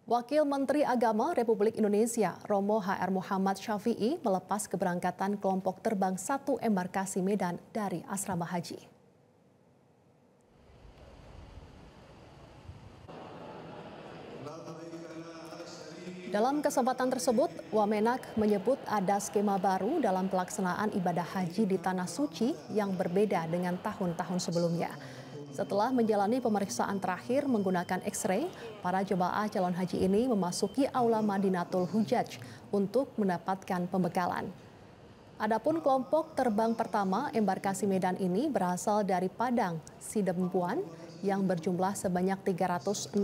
Wakil Menteri Agama Republik Indonesia, Romo HR Muhammad Syafi'i melepas keberangkatan kelompok terbang 1 embarkasi Medan dari asrama haji. Dalam kesempatan tersebut, Wamenak menyebut ada skema baru dalam pelaksanaan ibadah haji di Tanah Suci yang berbeda dengan tahun-tahun sebelumnya. Setelah menjalani pemeriksaan terakhir menggunakan X-ray, para jemaah calon haji ini memasuki Aula Madinatul Hujaj untuk mendapatkan pembekalan. Adapun kelompok terbang pertama embarkasi Medan ini berasal dari Padang, Sidempuan, yang berjumlah sebanyak 360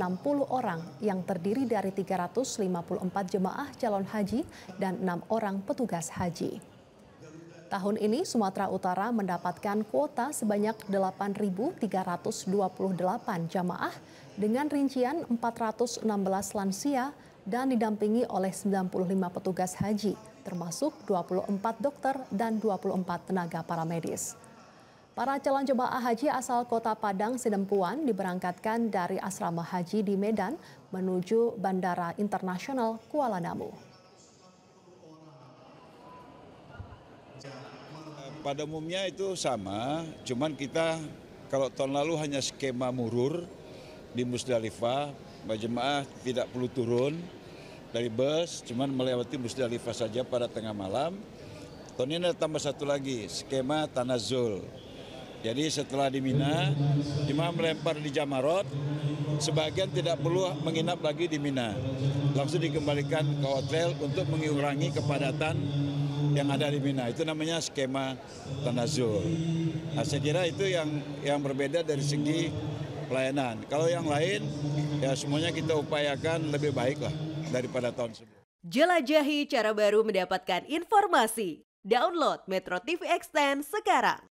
orang yang terdiri dari 354 jemaah calon haji dan 6 orang petugas haji. Tahun ini Sumatera Utara mendapatkan kuota sebanyak 8.328 jamaah dengan rincian 416 lansia dan didampingi oleh 95 petugas haji, termasuk 24 dokter dan 24 tenaga paramedis. Para calon jemaah haji asal Kota Padang Sidempuan diberangkatkan dari asrama haji di Medan menuju Bandara Internasional Kuala Namu. Pada umumnya itu sama, cuman kita kalau tahun lalu hanya skema murur di Musdalifah, jemaah tidak perlu turun dari bus, cuman melewati Musdalifah saja pada tengah malam. Tahun ini ada tambah satu lagi, skema Tanazul. Jadi setelah di Mina, jemaah melempar di Jamarot, sebagian tidak perlu menginap lagi di Mina. Langsung dikembalikan ke hotel untuk mengurangi kepadatan yang ada di Mina. Itu namanya skema Tanazul. Nah, saya kira itu yang berbeda dari segi pelayanan. Kalau yang lain, ya semuanya kita upayakan lebih baik lah daripada tahun sebelumnya. Jelajahi cara baru mendapatkan informasi. Download Metro TV Extend sekarang.